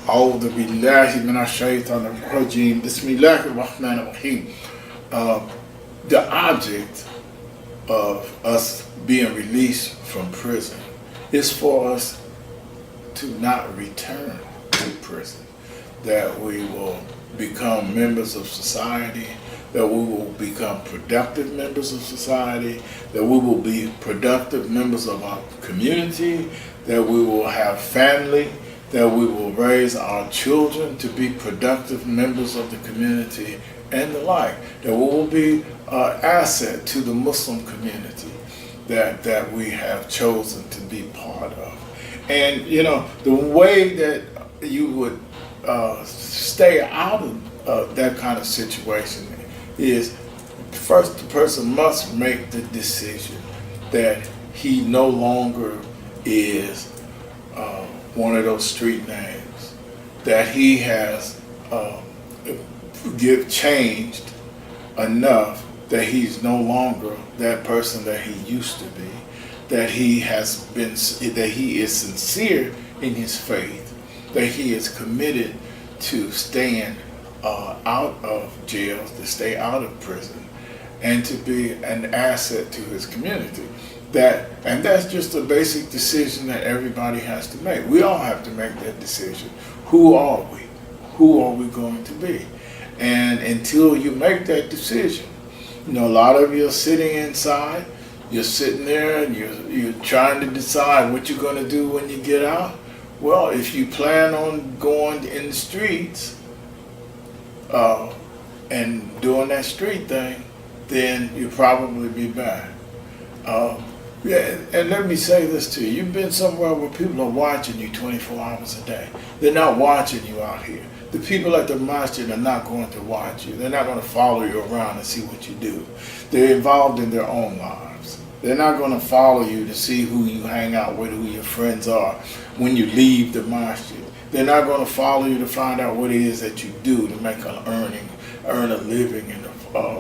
أعوذ بالله من الشيطان الرجيم بسم الله الرحمن الرحيم. Uh, the object of us being released from prison is for us to not return to prison, that we will become members of society, that we will become productive members of society, that we will be productive members of our community, that we will have family, that we will raise our children to be productive members of the community and the like, that we will be an asset to the Muslim community that we have chosen to be part of. And the way that you would stay out of that kind of situation is, first the person must make the decision that he no longer is one of those street names, that he has changed enough that he's no longer that person that he used to be, that he has been, that he is sincere in his faith, that he is committed to staying out of jail, to stay out of prison, and to be an asset to his community. And that's just a basic decision that everybody has to make. We all have to make that decision. Who are we? Who are we going to be? And until you make that decision, a lot of you are sitting inside. You're sitting there and you're trying to decide what you're going to do when you get out. Well, if you plan on going in the streets and doing that street thing, then you'll probably be back. Yeah, and let me say this to you. You've been somewhere where people are watching you 24 hours a day. They're not watching you out here. The people at the masjid are not going to watch you. They're not going to follow you around and see what you do. They're involved in their own lives. They're not going to follow you to see who you hang out with, who your friends are when you leave the masjid. They're not going to follow you to find out what it is that you do to make earn a living, and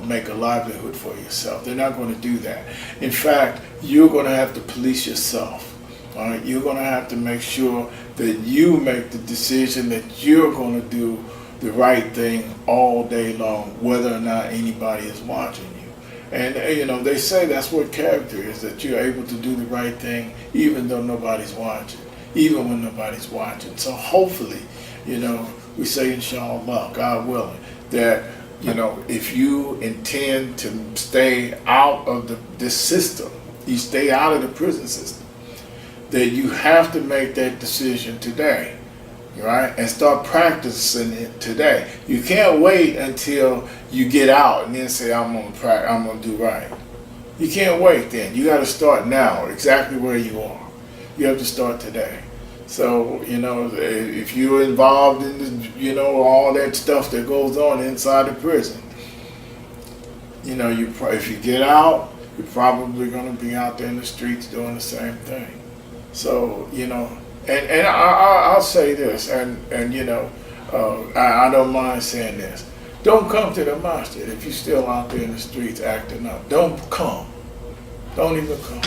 make a livelihood for yourself. They're not going to do that. In fact, you're going to have to police yourself. All right? You're going to have to make sure that you make the decision that you're going to do the right thing all day long, whether or not anybody is watching you. And they say that's what character is, that you're able to do the right thing even though nobody's watching, even when nobody's watching. So hopefully, we say inshallah, God willing, that if you intend to stay out of this system, you stay out of the prison system, that you have to make that decision today, right? And start practicing it today. You can't wait until you get out and then say, I'm gonna do right. You can't wait then. You got to start now, exactly where you are. You have to start today. So, if you're involved in all that stuff that goes on inside the prison, if you get out, you're probably going to be out there in the streets doing the same thing. So, and I'll say this, and I don't mind saying this. Don't come to the masjid if you're still out there in the streets acting up. Don't come. Don't even come.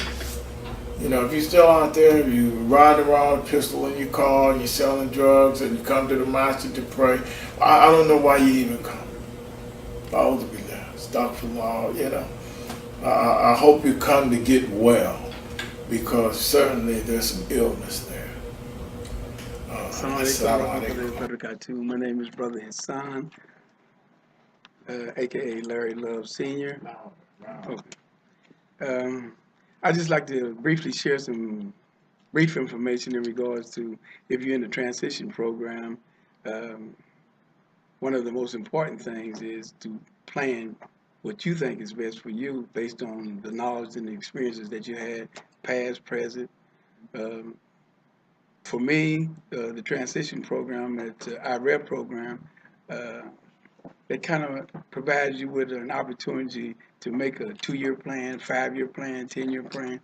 If you're still out there, you ride around with a pistol in your car, and you're selling drugs, and you come to the masjid to pray, I don't know why you even come. Astaghfirullah, I hope you come to get well, because certainly there's some illness there. Assalamu alaikum. My name is Brother Hassan, aka Larry Love Sr. I'd just like to briefly share some brief information in regards to, if you're in the transition program, one of the most important things is to plan what you think is best for you based on the knowledge and the experiences that you had, past, present. For me, the transition program at IREP program, it kind of provides you with an opportunity to make a 2-year plan, 5-year plan, 10-year plan.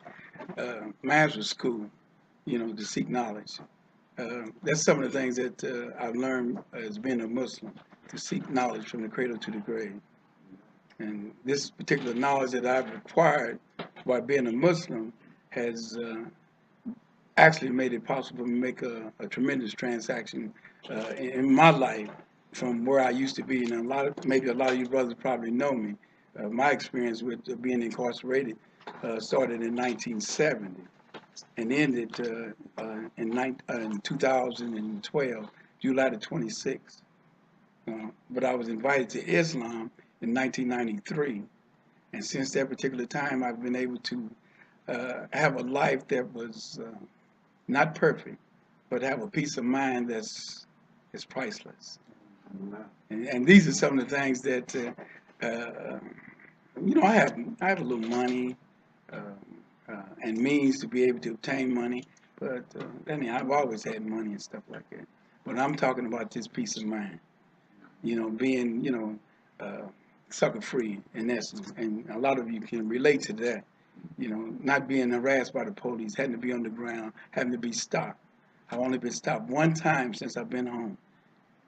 Mine was school, to seek knowledge. That's some of the things that I've learned as being a Muslim, to seek knowledge from the cradle to the grave. And this particular knowledge that I've acquired by being a Muslim has actually made it possible to make a tremendous transaction in my life from where I used to be. And maybe a lot of you brothers probably know me. My experience with being incarcerated started in 1970 and ended in 2012, July the 26th. But I was invited to Islam in 1993. And since that particular time, I've been able to have a life that was not perfect, but have a peace of mind is priceless. And these are some of the things that I have a little money uh, and means to be able to obtain money, but I've always had money and stuff like that. But I'm talking about this peace of mind. Being uh, sucker free in essence, and a lot of you can relate to that. Not being harassed by the police, having to be on the ground, having to be stopped. I've only been stopped one time since I've been home.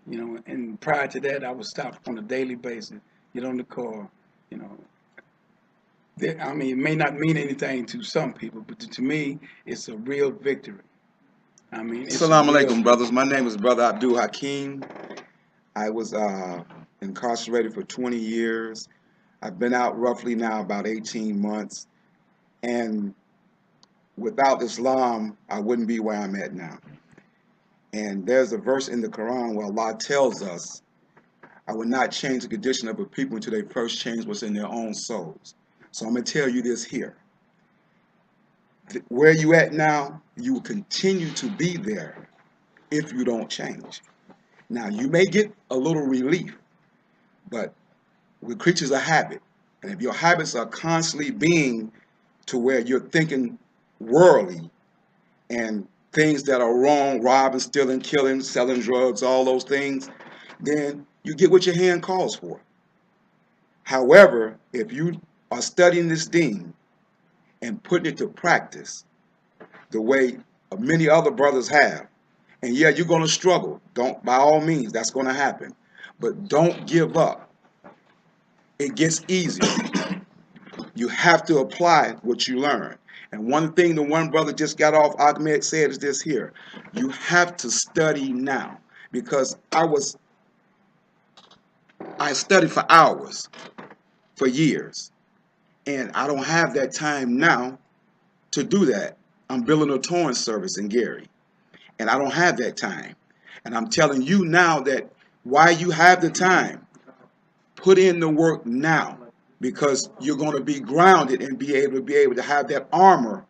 And prior to that, I was stopped on a daily basis. Get on the car. You know, I mean, it may not mean anything to some people, but to me, it's a real victory. I mean, it's a Assalamu real alaikum, brothers. victory. My name is Brother Abdul Hakeem. I was incarcerated for 20 years. I've been out roughly now about 18 months. And without Islam, I wouldn't be where I'm at now. And there's a verse in the Quran where Allah tells us, I will not change the condition of a people until they first change what's in their own souls. So I'm going to tell you this here. Where you at now, you will continue to be there if you don't change. Now, you may get a little relief, but we're creatures of habit. And if your habits are constantly being to where you're thinking worldly and things that are wrong, robbing, stealing, killing, selling drugs, all those things, then you get what your hand calls for. However, if you are studying this deen and putting it to practice the way many other brothers have, and yeah, you're going to struggle. Don't, by all means, that's going to happen. But don't give up. It gets easier. You have to apply what you learn. And one thing the one brother just got off, Ahmed said, is this here. You have to study now. Because I studied for hours, for years. And I don't have that time now to do that. I'm building a towing service in Gary. And I don't have that time. And I'm telling you now that while you have the time, put in the work now, because you're going to be grounded and be able to have that armor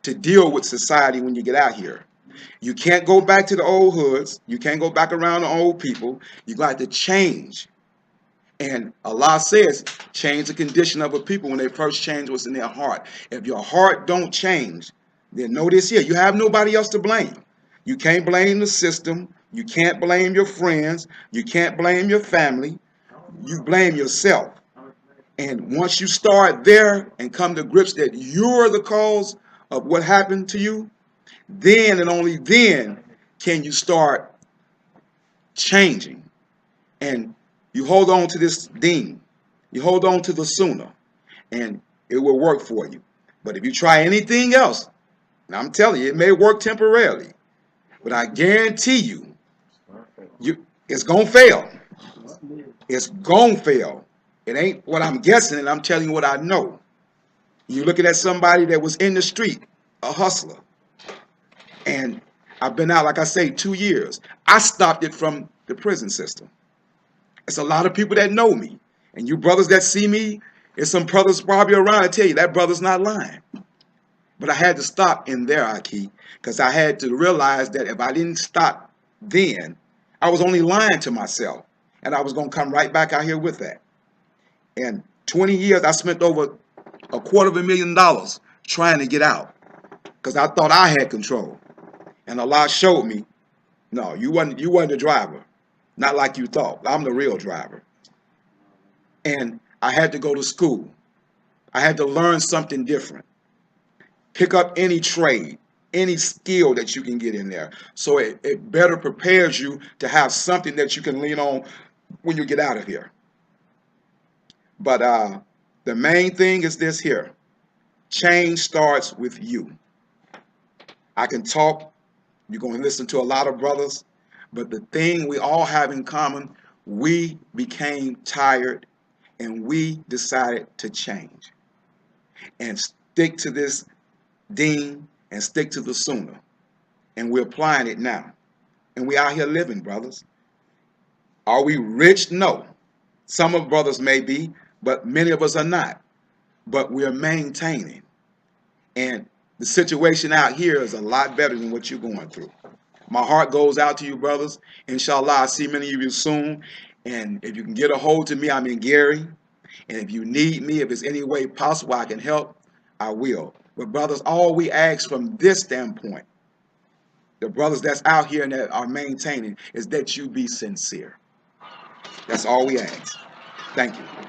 to deal with society when you get out here. You can't go back to the old hoods. You can't go back around the old people. You got to change. And Allah says, change the condition of a people when they first change what's in their heart. If your heart don't change, then know this here, you have nobody else to blame. You can't blame the system. You can't blame your friends. You can't blame your family. You blame yourself. And once you start there and come to grips that you're the cause of what happened to you, then and only then can you start changing. And you hold on to this deen. You hold on to the sunnah, and it will work for you. But if you try anything else, and I'm telling you, it may work temporarily, but I guarantee you, it's going to fail. It's going to fail. It ain't what I'm guessing, and I'm telling you what I know. You're looking at somebody that was in the street, a hustler. And I've been out, like I say, 2 years. I stopped it from the prison system. It's a lot of people that know me. And you brothers that see me, there's some brothers probably around that tell you that brother's not lying. But I had to stop in there, Aki, because I had to realize that if I didn't stop then, I was only lying to myself. And I was going to come right back out here with that. And 20 years, I spent over $250,000 trying to get out because I thought I had control. And Allah showed me, no, you wasn't the driver. Not like you thought. I'm the real driver. And I had to go to school. I had to learn something different. Pick up any trade, any skill that you can get in there. So it better prepares you to have something that you can lean on when you get out of here. But the main thing is this here. Change starts with you. I can talk, you're going to listen to a lot of brothers, but the thing we all have in common, we became tired and we decided to change and stick to this deen and stick to the sunnah. And we're applying it now. And we out here living, brothers. Are we rich? No. Some of brothers may be, but many of us are not. But we're maintaining. And the situation out here is a lot better than what you're going through. My heart goes out to you, brothers. Inshallah, I'll see many of you soon. And if you can get a hold of me, I'm in Gary. And if you need me, if it's any way possible I can help, I will. But brothers, all we ask from this standpoint, the brothers that's out here and that are maintaining, is that you be sincere. That's all we ask. Thank you.